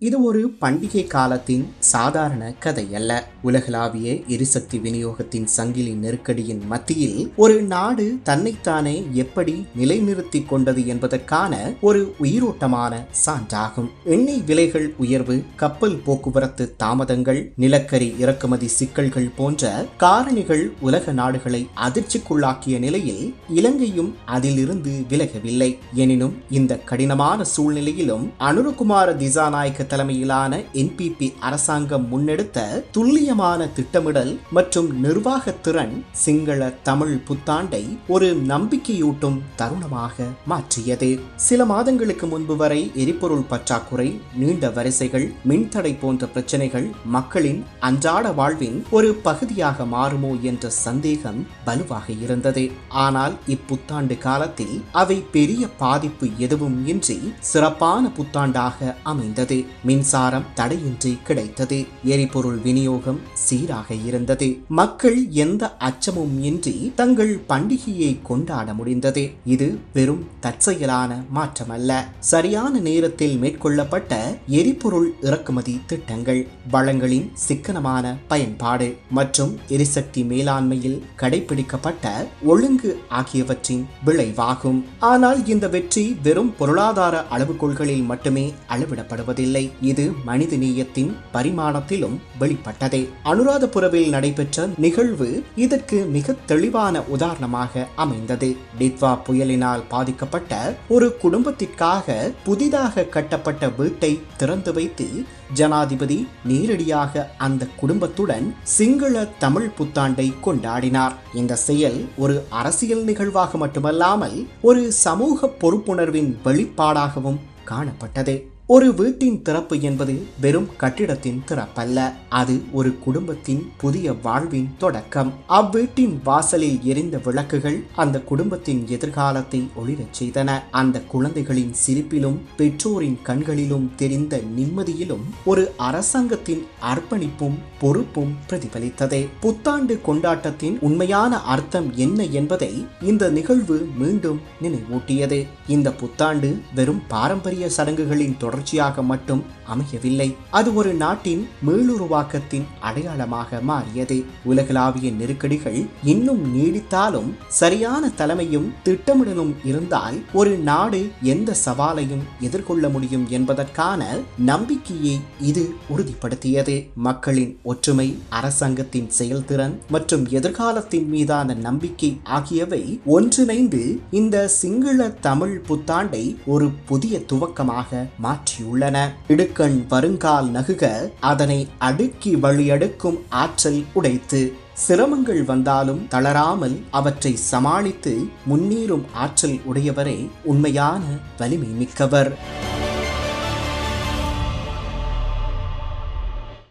இது ஒரு பண்டிகை காலத்தின் சாதாரண கதை அல்ல. உலகளாவிய எரிசக்தி விநியோகத்தின் சங்கிலி நெருக்கடியின் மத்தியில் ஒரு நாடு தன்னைத்தானே எப்படி நிலைநிறுத்திக் கொண்டது என்பதற்கான ஒரு உயிரோட்டமான சான்றாகும். எண்ணெய் விலைகள் உயர்வு, கப்பல் போக்குவரத்து தாமதங்கள், நிலக்கரி இறக்குமதி சிக்கல்கள் போன்ற காரணிகள் உலக நாடுகளை அதிர்ச்சிக்குள்ளாக்கிய நிலையில் இலங்கையும் அதிலிருந்து விலகவில்லை. எனினும் இந்த கடினமான சூழ்நிலையிலும் அனுரகுமார திசாநாயக்க தலைமையிலான என்பிபி அரசாங்கம் முன்னெடுத்த துல்லியமான திட்டமிடல் மற்றும் நிர்வாக திறன் சிங்கள தமிழ் புத்தாண்டை ஒரு நம்பிக்கையூட்டும் தருணமாக மாற்றியது. சில மாதங்களுக்கு முன்பு வரை எரிபொருள் பற்றாக்குறை, நீண்ட வரிசைகள், மின்தடை போன்ற பிரச்சனைகள் மக்களின் அன்றாட வாழ்வின் ஒரு பகுதியாக மாறுமோ என்ற சந்தேகம் வலுவாக இருந்தது. ஆனால் இப்புத்தாண்டு காலத்தில் அவை பெரிய பாதிப்பு எதுவும் இன்றி சிறப்பான புத்தாண்டாக அமைந்தது. மின்சாரம் தடையின்றி கிடைத்தது. எரிபொருள் விநியோகம் சீராக இருந்தது. மக்கள் எந்த அச்சமும் இன்றி தங்கள் பண்டிகையை கொண்டாட முடிந்தது. இது வெறும் தற்செயலான மாற்றமல்ல, சரியான நேரத்தில் மேற்கொள்ளப்பட்ட எரிபொருள் இறக்குமதி திட்டங்கள், வளங்களின் சிக்கனமான பயன்பாடு மற்றும் எரிசக்தி மேலாண்மையில் கடைபிடிக்கப்பட்ட ஒழுங்கு ஆகியவற்றின் விளைவாகும். ஆனால் இந்த வெற்றி வெறும் பொருளாதார அளவுகோல்களில் மட்டுமே அளவிடப்படுவதில்லை. இது மனிதநேயத்தின் பரிமாணத்திலும் வெளிப்பட்டது. அனுராதபுரவில் நடைபெற்ற நிகழ்வு இதற்கு மிக தெளிவான உதாரணமாக அமைந்தது. டிட்வா புயலினால் பாதிக்கப்பட்ட ஒரு குடும்பத்திற்காக புதிதாக கட்டப்பட்ட வீட்டை திறந்து வைத்து ஜனாதிபதி நேரடியாக அந்த குடும்பத்துடன் சிங்கள தமிழ் புத்தாண்டை கொண்டாடினார். இந்த செயல் ஒரு அரசியல் நிகழ்வாக மட்டுமல்லாமல் ஒரு சமூக பொறுப்புணர்வின் வெளிப்பாடாகவும் காணப்பட்டது. ஒரு வீட்டின் திறப்பு என்பது வெறும் கட்டிடத்தின் திறப்பல்ல, அது ஒரு குடும்பத்தின் புதிய வாழ்வின் தொடக்கம். அவ்வீட்டின் வாசலில் எரிந்த விளக்குகள் அந்த குடும்பத்தின் எதிர்காலத்தை ஒளிரச் செய்தன. அந்த குழந்தைகளின் சிரிப்பிலும் பெற்றோரின் கண்களிலும் தெரிந்த நிம்மதியிலும் ஒரு அரசாங்கத்தின் அர்ப்பணிப்பும் பொறுப்பும் பிரதிபலித்தது. புத்தாண்டு கொண்டாட்டத்தின் உண்மையான அர்த்தம் என்ன என்பதை இந்த நிகழ்வு மீண்டும் நினைவூட்டியது. இந்த புத்தாண்டு வெறும் பாரம்பரிய சடங்குகளின் தொடர்ச்சியாக மட்டும் அமையவில்லை. அது ஒரு நாட்டின் மீளுருவாக்கத்தின் அடையாளமாக மாறியது. உலகளாவிய நெருக்கடிகள் இன்னும் நீடித்தாலும் சரியான தலைமையும் திட்டமிடலும் இருந்தால் ஒரு நாடு எந்த சவாலையும் எதிர்கொள்ள முடியும் என்பதற்கான நம்பிக்கையை இது உறுதிப்படுத்தியது. மக்களின் ஒற்றுமை, அரசாங்கத்தின் செயல்திறன் மற்றும் எதிர்காலத்தின் மீதான நம்பிக்கை ஆகியவை ஒன்றிணைந்து இந்த சிங்கள தமிழ் புத்தாண்டை ஒரு புதிய துவக்கமாக மாற்றியுள்ளன. இடுக்கண் வருங்கால் நகுக, அதனை அடுக்கி வழியடுக்கும் ஆற்றல் உடைத்து, சிரமங்கள் வந்தாலும் தளராமல் அவற்றை சமாளித்து முன்னேறும் ஆற்றல் உடையவரே உண்மையான வலிமை மிக்கவர்.